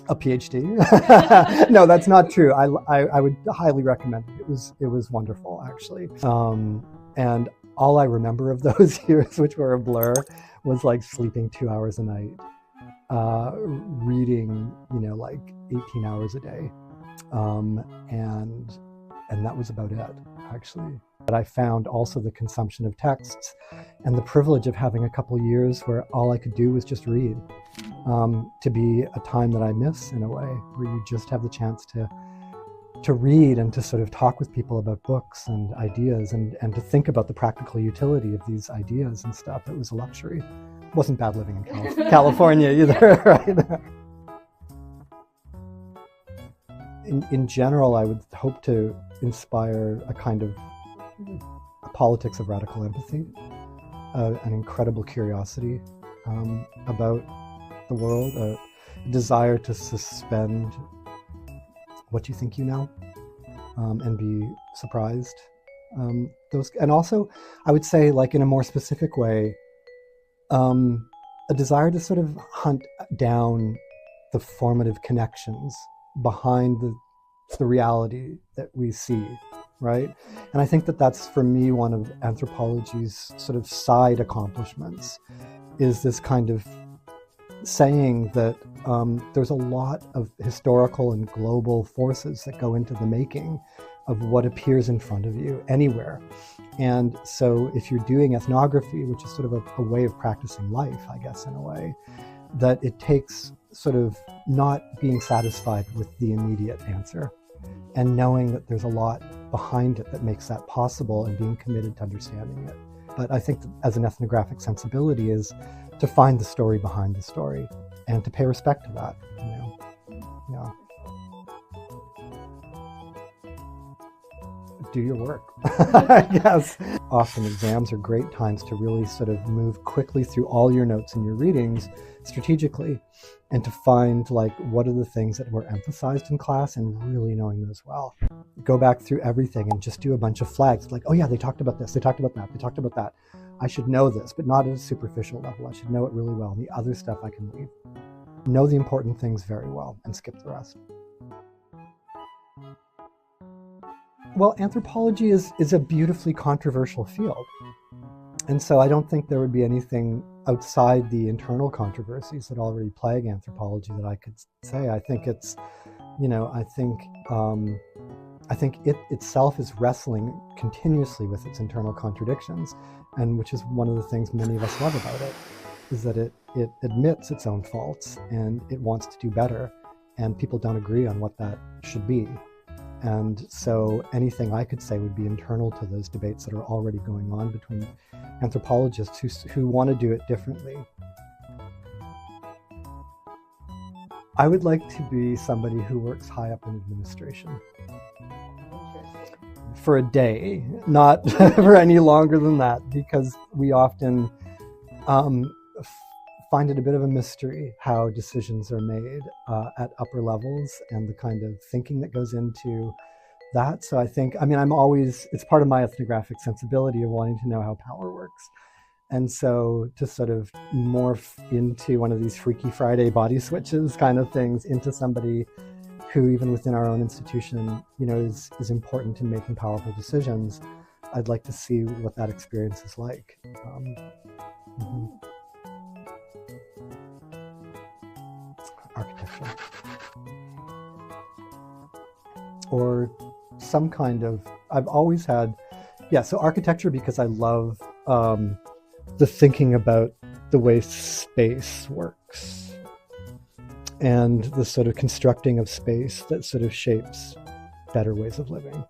A PhD? No, that's not true. I would highly recommend it. It was wonderful, actually. And all I remember of those years, which were a blur, was like sleeping 2 hours a night, reading, like 18 hours a day, and that was about it, actually. But I found also the consumption of texts and the privilege of having a couple years where all I could do was just read, to be a time that I miss in a way, where you just have the chance to read and to sort of talk with people about books and ideas and to think about the practical utility of these ideas and stuff. It was a luxury. It wasn't bad living in California either, right? In general, I would hope to inspire a kind of a politics of radical empathy, an incredible curiosity about the world, a desire to suspend what you think you know, and be surprised. And also, I would say, like in a more specific way, a desire to sort of hunt down the formative connections behind the reality that we see, right? And I think that that's, for me, one of anthropology's sort of side accomplishments, is this kind of saying that there's a lot of historical and global forces that go into the making of what appears in front of you anywhere. And so if you're doing ethnography, which is sort of a way of practicing life, I guess, in a way, that it takes sort of not being satisfied with the immediate answer and knowing that there's a lot behind it that makes that possible, and being committed to understanding it. But I think that as an ethnographic sensibility is to find the story behind the story and to pay respect to that, Yeah. Do your work, I guess. Often exams are great times to really sort of move quickly through all your notes and your readings strategically, and to find like what are the things that were emphasized in class and really knowing those well. Go back through everything and just do a bunch of flags like, oh yeah, they talked about this, they talked about that, they talked about that. I should know this, but not at a superficial level. I should know it really well. And the other stuff I can leave. Know the important things very well and skip the rest. Well, anthropology is a beautifully controversial field. And so I don't think there would be anything outside the internal controversies that already plague anthropology that I could say. I think it's, I think it itself is wrestling continuously with its internal contradictions, and which is one of the things many of us love about it, is that it admits its own faults and it wants to do better, and people don't agree on what that should be. And so anything I could say would be internal to those debates that are already going on between anthropologists who want to do it differently. I would like to be somebody who works high up in administration. For a day, not for any longer than that, because we often find it a bit of a mystery how decisions are made at upper levels and the kind of thinking that goes into that. So I think, it's part of my ethnographic sensibility of wanting to know how power works. And so to sort of morph into one of these Freaky Friday body switches kind of things into somebody who, even within our own institution, is important in making powerful decisions, I'd like to see what that experience is like. Architecture. Or some kind of, I've always had, so architecture, because I love the thinking about the way space works and the sort of constructing of space that sort of shapes better ways of living.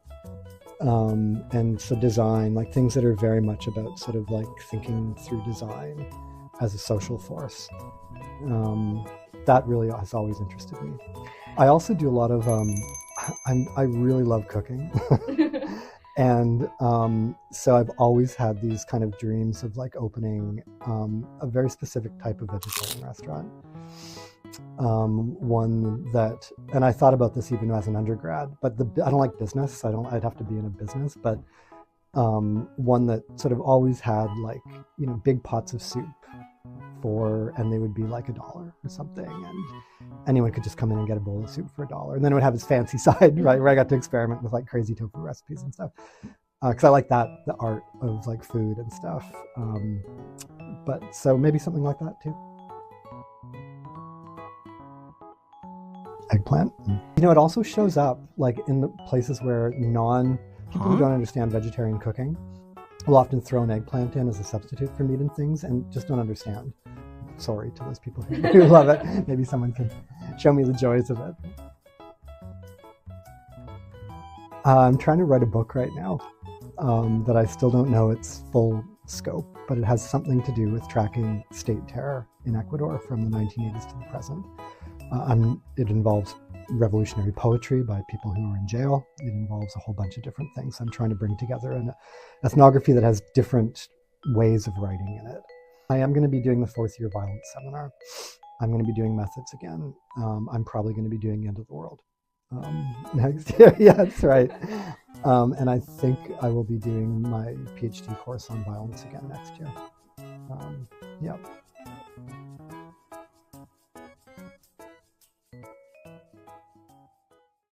And so design, like things that are very much about sort of like thinking through design as a social force. That really has always interested me. I also do a lot of, I really love cooking. And so I've always had these kind of dreams of like opening a very specific type of vegetarian restaurant. One that, and I thought about this even as an undergrad, but I don't like business. I'd have to be in a business, but one that sort of always had like, big pots of soup and they would be like $1 or something, and anyone could just come in and get a bowl of soup for $1. And then it would have its fancy side, right, where I got to experiment with like crazy tofu recipes and stuff, because I like the art of like food and stuff. But so maybe something like that too. Eggplant. You know, it also shows up like in the places where people who don't understand vegetarian cooking will often throw an eggplant in as a substitute for meat and things and just don't understand. Sorry to those people who love it. Maybe someone can show me the joys of it. I'm trying to write a book right now that I still don't know its full scope, but it has something to do with tracking state terror in Ecuador from the 1980s to the present. It involves revolutionary poetry by people who are in jail. It involves a whole bunch of different things. I'm trying to bring together an ethnography that has different ways of writing in it. I am going to be doing the 4th year violence seminar. I'm going to be doing methods again. I'm probably going to be doing End of the World next year. Yeah, that's right. And I think I will be doing my PhD course on violence again next year. Yeah.